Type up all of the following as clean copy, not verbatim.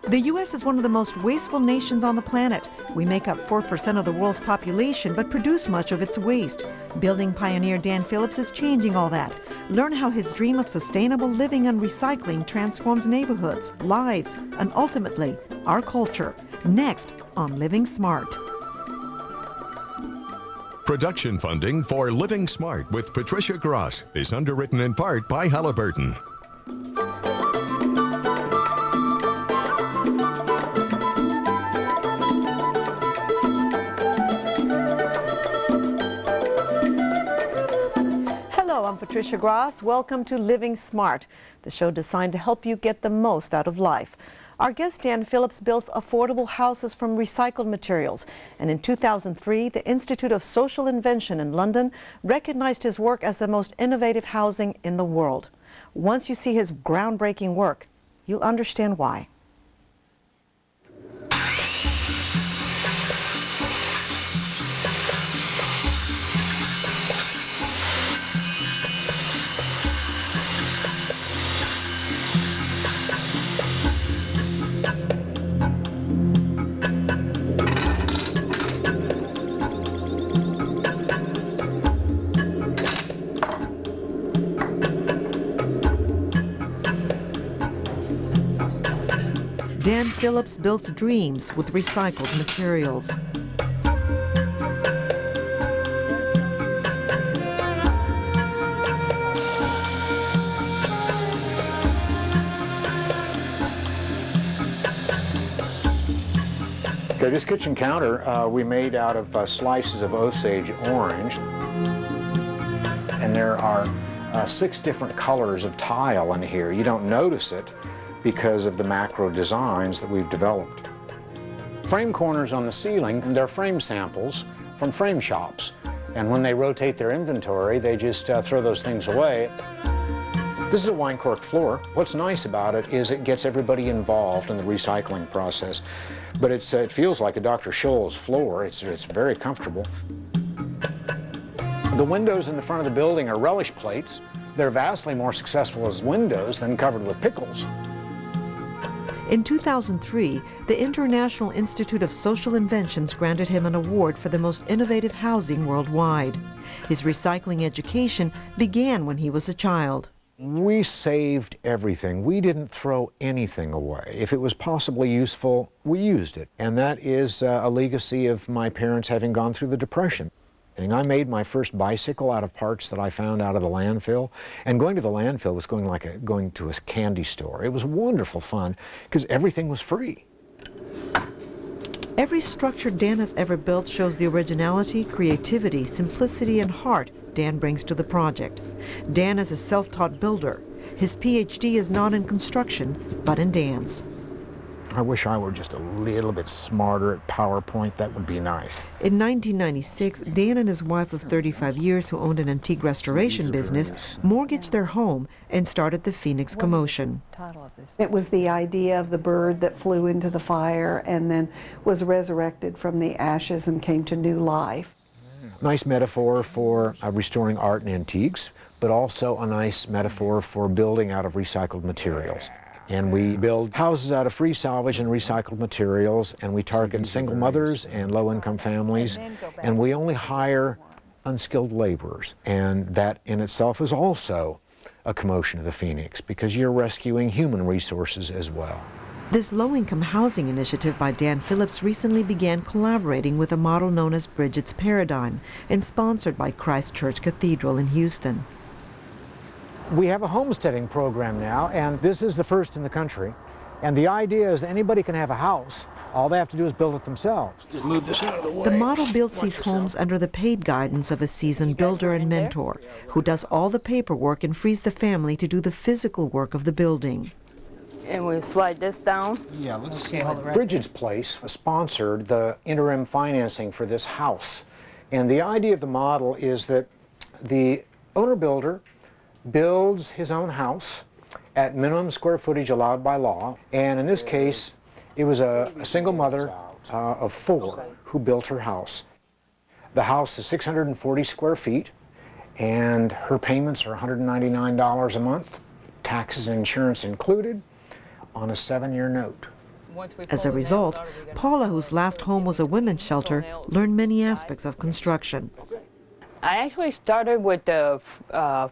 The U.S. is one of the most wasteful nations on the planet. We make up 4% of the world's population, but produce much of its waste. Building pioneer Dan Phillips is changing all that. Learn how his dream of sustainable living and recycling transforms neighborhoods, lives, and ultimately, our culture. Next on Living Smart. Production funding for Living Smart with Patricia Gross is underwritten in part by Halliburton. I'm Patricia Gross. Welcome to Living Smart, the show designed to help you get the most out of life. Our guest Dan Phillips builds affordable houses from recycled materials, and in 2003 the Institute of Social Invention in London recognized his work as the most innovative housing in the world. Once you see his groundbreaking work, you'll understand why. Dan Phillips builds dreams with recycled materials. Okay, this kitchen counter we made out of slices of Osage orange. And there are 6 different colors of tile in here. You don't notice it because of the macro designs that we've developed. Frame corners on the ceiling, they're frame samples from frame shops. And when they rotate their inventory, they just throw those things away. This is a wine cork floor. What's nice about it is it gets everybody involved in the recycling process. But it feels like a Dr. Scholl's floor. It's very comfortable. The windows in the front of the building are relish plates. They're vastly more successful as windows than covered with pickles. In 2003, the International Institute of Social Inventions granted him an award for the most innovative housing worldwide. His recycling education began when he was a child. We saved everything. We didn't throw anything away. If it was possibly useful, we used it. And that is a legacy of my parents having gone through the Depression. And I made my first bicycle out of parts that I found out of the landfill. And going to the landfill was going to a candy store. It was wonderful fun because everything was free. Every structure Dan has ever built shows the originality, creativity, simplicity, and heart Dan brings to the project. Dan is a self-taught builder. His PhD is not in construction, but in dance. I wish I were just a little bit smarter at PowerPoint. That would be nice. In 1996, Dan and his wife of 35 years, who owned an antique restoration business, mortgaged their home and started the Phoenix Commotion. It was the idea of the bird that flew into the fire and then was resurrected from the ashes and came to new life. Nice metaphor for restoring art and antiques, but also a nice metaphor for building out of recycled materials. And we build houses out of free salvage and recycled materials, and we target single mothers and low-income families, and we only hire unskilled laborers. And that in itself is also a commotion of the Phoenix, because you're rescuing human resources as well. This low-income housing initiative by Dan Phillips recently began collaborating with a model known as Bridget's Paradigm and sponsored by Christ Church Cathedral in Houston. We have a homesteading program now, and this is the first in the country. And the idea is anybody can have a house. All they have to do is build it themselves. Just move this out of the way. The model builds these homes under the paid guidance of a seasoned builder and mentor who does all the paperwork and frees the family to do the physical work of the building. And we'll slide this down. Yeah, let's see. Bridget's Place sponsored the interim financing for this house. And the idea of the model is that the owner-builder builds his own house at minimum square footage allowed by law. And in this case, it was a single mother of 4 who built her house. The house is 640 square feet, and her payments are $199 a month, taxes and insurance included, on a 7-year note. As a result, Paula, whose last home was a women's shelter, learned many aspects of construction. I actually started with the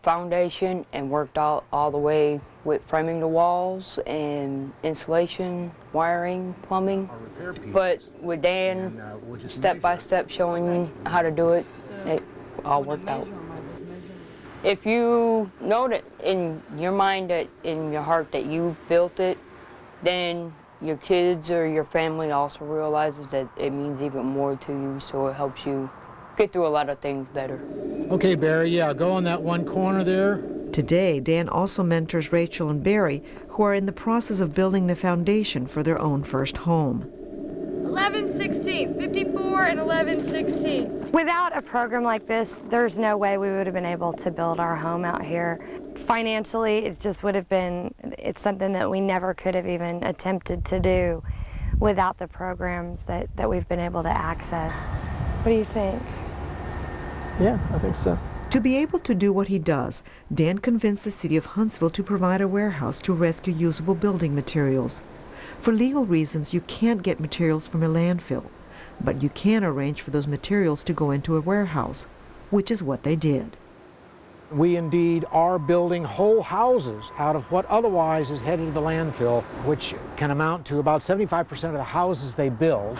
foundation and worked all the way with framing the walls and insulation, wiring, plumbing. But with Dan, step by step showing me how to do it, it all worked out. If you know that in your mind, that in your heart that you built it, then your kids or your family also realizes that it means even more to you, so it helps you get through a lot of things better. Okay, Barry, yeah, go on that one corner there. Today, Dan also mentors Rachel and Barry, who are in the process of building the foundation for their own first home. 11/16, 54 and 11/16. Without a program like this, there's no way we would have been able to build our home out here. Financially, it just would have been, it's something that we never could have even attempted to do without the programs that we've been able to access. What do you think? Yeah, I think so. To be able to do what he does, Dan convinced the city of Huntsville to provide a warehouse to rescue usable building materials. For legal reasons, you can't get materials from a landfill, but you can arrange for those materials to go into a warehouse, which is what they did. We indeed are building whole houses out of what otherwise is headed to the landfill, which can amount to about 75% of the houses they build,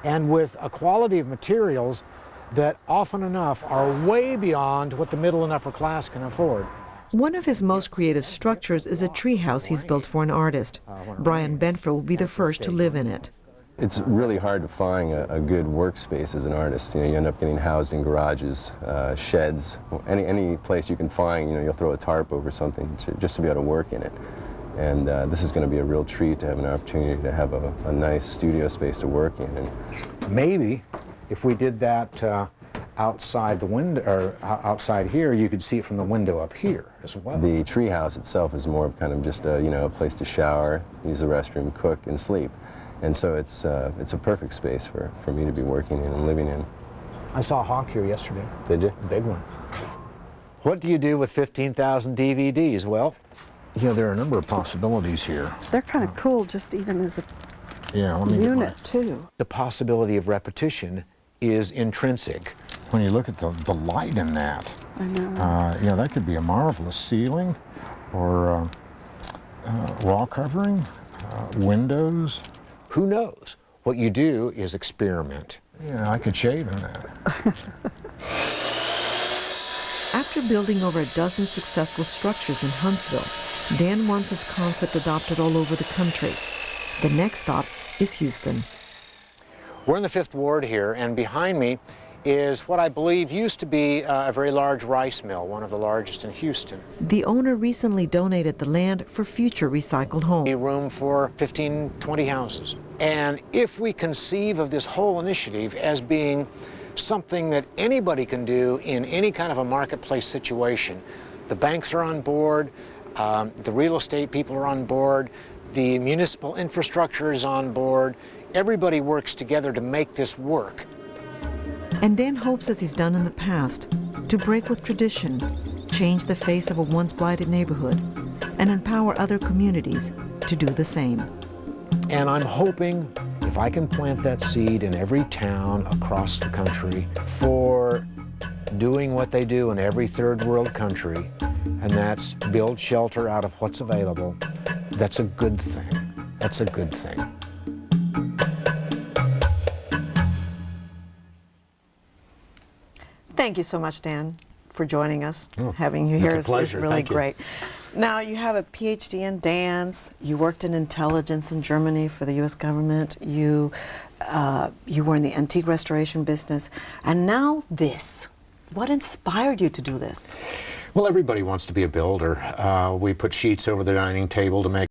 and with a quality of materials that often enough are way beyond what the middle and upper class can afford. One of his most creative structures is a treehouse he's built for an artist. Brian Benford will be the first to live in it. It's really hard to find a good workspace as an artist. You know, you end up getting housed in garages, sheds, any place you can find. You know, you'll throw a tarp over something just to be able to work in it. And this is going to be a real treat to have an opportunity to have a nice studio space to work in. And maybe if we did that outside the window, or outside here, you could see it from the window up here as well. The treehouse itself is more of kind of just a place to shower, use the restroom, cook, and sleep. And so it's a perfect space for me to be working in and living in. I saw a hawk here yesterday. Did you? A big one. What do you do with 15,000 DVDs? Well, you know, there are a number of possibilities here. They're kind of cool, just even as a let me unit, too. The possibility of repetition is intrinsic. When you look at the light in that, I know. you know, that could be a marvelous ceiling or wall covering, windows. Who knows? What you do is experiment. Yeah, I could shave in that. After building over a dozen successful structures in Huntsville, Dan wants his concept adopted all over the country. The next stop is Houston. We're in the 5th Ward here, and behind me is what I believe used to be a very large rice mill, one of the largest in Houston. The owner recently donated the land for future recycled homes. Room for 15, 20 houses. And if we conceive of this whole initiative as being something that anybody can do in any kind of a marketplace situation, the banks are on board, the real estate people are on board, the municipal infrastructure is on board, everybody works together to make this work. And Dan hopes, as he's done in the past, to break with tradition, change the face of a once blighted neighborhood, and empower other communities to do the same. And I'm hoping, if I can plant that seed in every town across the country for doing what they do in every third world country, and that's build shelter out of what's available, that's a good thing. That's a good thing. Thank you so much, Dan, for joining us. Having you here is really Thank you. great. Now, you have a PhD in dance. You worked in intelligence in Germany for the U.S. government. You were in the antique restoration business. And now this. What inspired you to do this? Well, everybody wants to be a builder. We put sheets over the dining table to make